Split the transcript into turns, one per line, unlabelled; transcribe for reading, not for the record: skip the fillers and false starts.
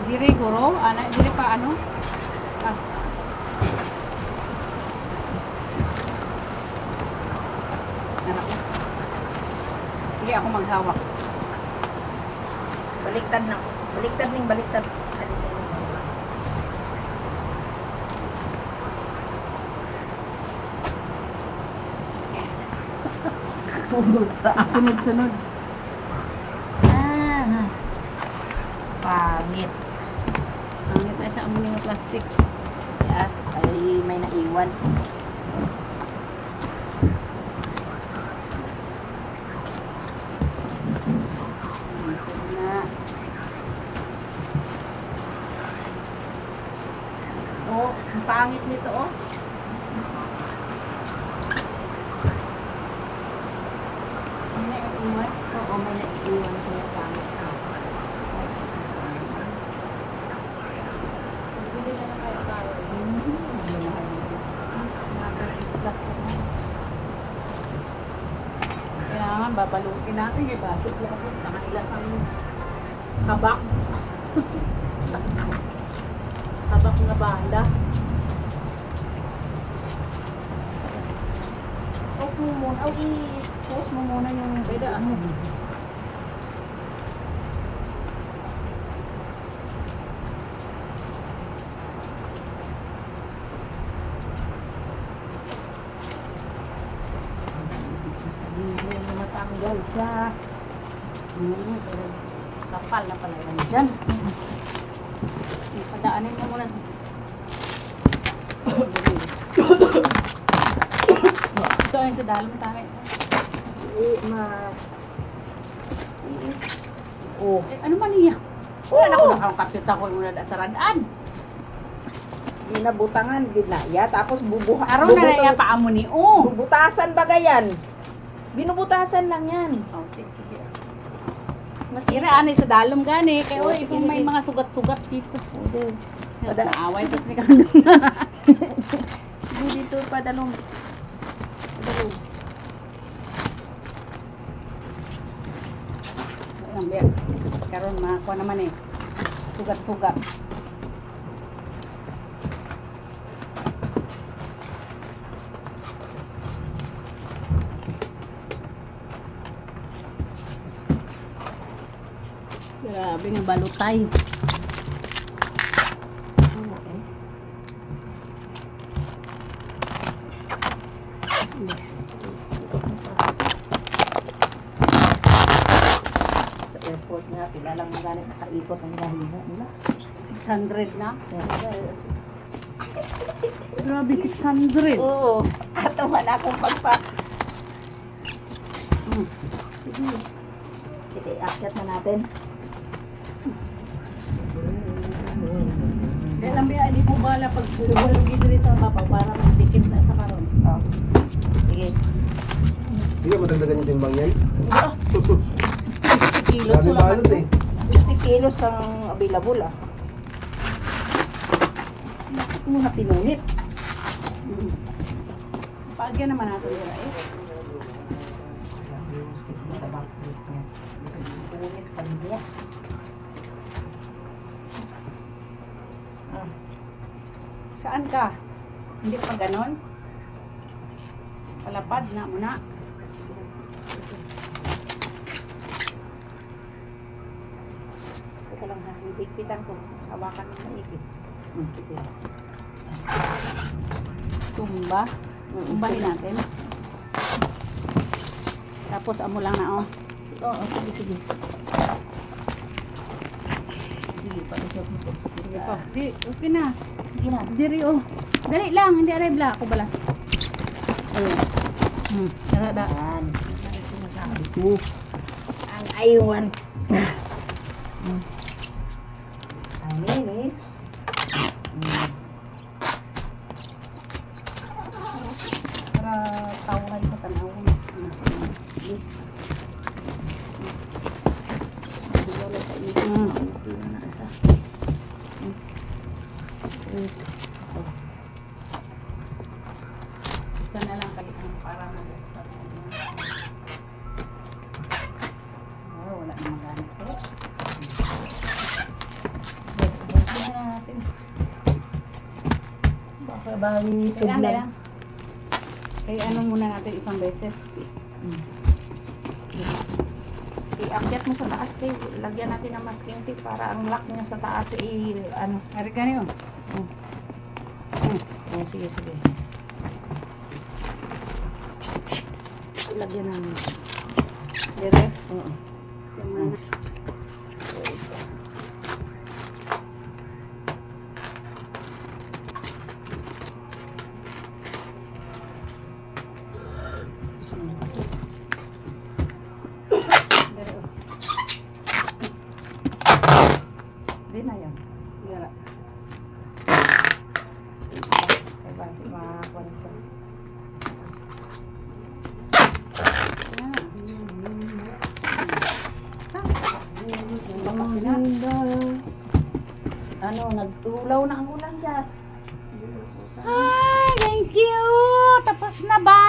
Diri guro, ana diri pa ano? As. Anak ko. Sige ako maghawak.
Baliktad na. Baliktad ning baliktad. Ali sa inyo.
Sunod-sunod.
Ah. Pangit.
Pangit na siya ang mga plastic.
Ya, ay may naiwan.
Sige na.
Oh, ang pangit nito oh.
Ano yung iwan?
Oo, may naiwan kaya pangit.
Bili na lang kayo tayo. Plastic na. Kaya nga, babalutin natin yung basik lang ako. Nakailas ang habak. Habak na banda.
Off mo muna. O, i-post mo muna yung
Pwede ano.
Hindi mo matanggal siya.
Pero kapal na pala yan dyan. Padaanin mo muna sa... Ito ay sa dalom tayo.
Oh.
Eh, ano man niya? Wala na ko nakakapit ako yung una sa radaan.
Ginabutangan, ginaya, tapos
Araw na naya pa amo ni O.
bubutasan ba gayan? Binubutasan lang yan.
Oh, sige. Kira anay sa dalom gani. Kaya
Oh,
oy,
sige,
kung may
sige.
mga sugat-sugat dito.
Pada.
Naaway tas ni Kando.
Dito padalong. Padalong.
Ang biyak. Karon makakuha naman eh. Sugat-sugat. Grabe nga balutay.
Okay. Sa airport nga, kilalang magalit nakaikot ang gahina nila.
600 na. Grabe 600.
Oo. Ato man akong pagpa... Sige. Sige, akyat na natin.
Kaya lang biya, hindi po bala pag bulog dito rin sa baba para magdikit na sa karon.
Oh. Sige.
Hindi ka matagdagan yung timbang yan?
Ah,
60 kilos
Dami
wala
balot
man.
eh.
60 kilos ang available ah. Bakit mo na pinunit?
Paagyan naman natin nila eh.
Pinunit pa niya. Ah.
Saan ka? Hindi pa ganon? Palapad na muna.
Ito lang ha, higpitan ko. Hawakan mo na ikit. Sige.
Tumba. Tumbahin natin. Tapos amo lang na oh.
Oo, sige, sige. Sige, palusot mo po.
Sige pa. Di, okay na.
Sige na.
Diri oh. Dali lang, hindi aray bla ako bala. Ayun. Tara da.
Yan. Sinasabi ko. Ang aywan. Ang linis.
Para tawag sa tanaw. Isa na lang kalitan para mag-usap. Oh, wala namang ganito.
Bawi
Kailan,
sudlan.
kailan? Kaya ano muna natin isang beses.
Iakyat mo sa taas kay lagyan natin ng masking tape para ang lock niya sa taas ano.
Ari ka niyo.
Oh, sige. Lagyan namin.
Dire.
Oo.
Yung Dire.
Di na yan.
Yara.
Kaya basi makakuha na siya. Ano, nagtulaw na ang ulan dyan.
Hi, thank you. Tapos na ba?